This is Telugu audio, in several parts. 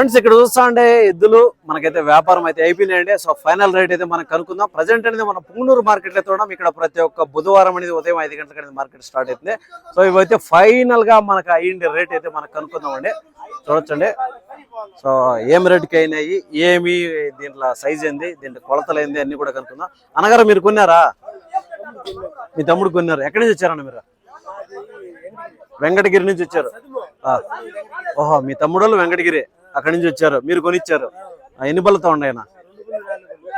ఫ్రెండ్స్ ఇక్కడ చూస్తా ఉంటే ఎద్దులు మనకైతే వ్యాపారం అయితే అయిపోయినాయండి. సో ఫైనల్ రేట్ అయితే మనం కనుక్కుందాం. ప్రజెంట్ అనేది మన పుంగనూరు మార్కెట్ లో చూడడం. ఇక్కడ ప్రతి ఒక్క బుధవారం అనేది ఉదయం 5 గంటలకు అనేది మార్కెట్ స్టార్ట్ అవుతుంది. సో ఇవైతే ఫైనల్ గా మనకు అయ్యిండే రేట్ అయితే మనం కనుక్కుందాం అండి. చూడొచ్చండి. సో ఏం రేట్కి అయినాయి, ఏమి దీంట్లో సైజ్ ఏంది, దీంట్లో కొలతలు ఏంది అన్ని కూడా కనుక్కుందాం. అనగారు మీరు కొన్నారా? మీ తమ్ముడు కొన్నారు. ఎక్కడి నుంచి వచ్చారన్న మీరు? వెంకటగిరి నుంచి వచ్చారు. ఓహో, మీ తమ్ముడు వాళ్ళు వెంకటగిరి అక్కడి నుంచి వచ్చారు, మీరు కొనిచ్చారు. ఎన్ని బళ్ళతో ఉన్నాయన?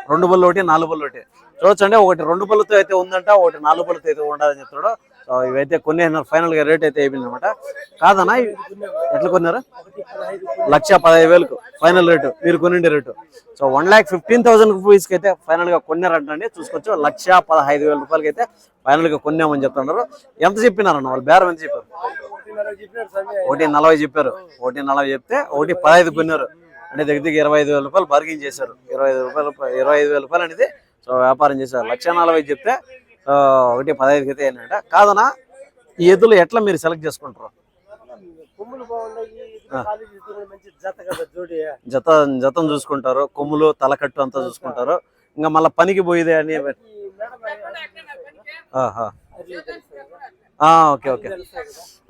2 బళ్ళు ఒకటి, 4 బళ్ళు ఒకటి. చూడొచ్చండి, ఒకటి 2 బళ్ళతో అయితే ఉందంట, ఒకటి 4 బళ్ళతో అయితే ఉండాలని చెప్తాడు. సో ఇవైతే కొన్ని ఫైనల్ గా రేట్ అయితే అయిపోయింది అనమాట. కాదన్నా, ఎట్లా కొన్నారు? 1,15,000 ఫైనల్ రేటు, మీరు కొనిండే రేటు. సో 1,15,000 రూపీస్ కి అయితే ఫైనల్ గా కొన్నారంటండి. చూసుకోవచ్చు. 1,15,000 రూపాయలకి అయితే ఫైనల్ గా కొన్నామని చెప్తున్నారు. ఎంత చెప్పినారన్న వాళ్ళు? బేరం ఎంత చెప్పారు? 1,40 చెప్పారు. 1,40 చెప్తే 1,15 కొన్నారు. అంటే దగ్గర 25,000 రూపాయలు బార్గెన్ చేశారు. 25,000 రూపాయలు అనేది సో వ్యాపారం చేశారు. 1,40 చెప్తే 1,15 అయితే ఏంటంటే. కాదనా, ఈ ఎద్దులు ఎట్లా మీరు సెలెక్ట్ చేసుకుంటారు? జతం చూసుకుంటారు, కొమ్ములు తలకట్టు అంతా చూసుకుంటారు. ఇంకా మళ్ళీ పనికి పోయేదే అని. Okay okay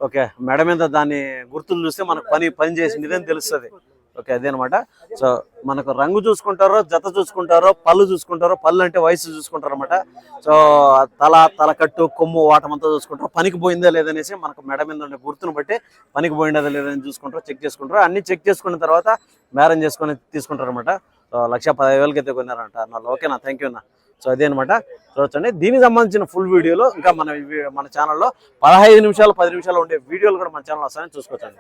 okay. మెడ మీద దాన్ని గుర్తులు చూస్తే మనకు పని చేసింది అని తెలుస్తుంది. ఓకే, అదేనమాట. సో మనకు రంగు చూసుకుంటారో, జత చూసుకుంటారో, పళ్ళు చూసుకుంటారో. పళ్ళు అంటే వయసు చూసుకుంటారు అనమాట. సో తలకట్టు, కొమ్ము వాటమంతా చూసుకుంటారు. పనికి పోయిందా లేదనేసి మనకు మెడ మీద ఉండే గుర్తును బట్టి పనికి పోయిందా లేదని చూసుకుంటారు, చెక్ చేసుకుంటారు. అన్ని చెక్ చేసుకున్న తర్వాత బేరం చేసుకొని తీసుకుంటారు అనమాట. సో 1,15,000 అయితే కొన్నారంట అన్న. ఓకేనా, థ్యాంక్ యూ అన్న. సో అదే అనమాట. చూడొచ్చండి. దీనికి సంబంధించిన ఫుల్ వీడియోలు ఇంకా మన ఛానల్లో 15 నిమిషాలు 10 నిమిషాలు ఉండే వీడియోలు కూడా మన ఛానల్ వస్తాయని చూసుకోవచ్చండి.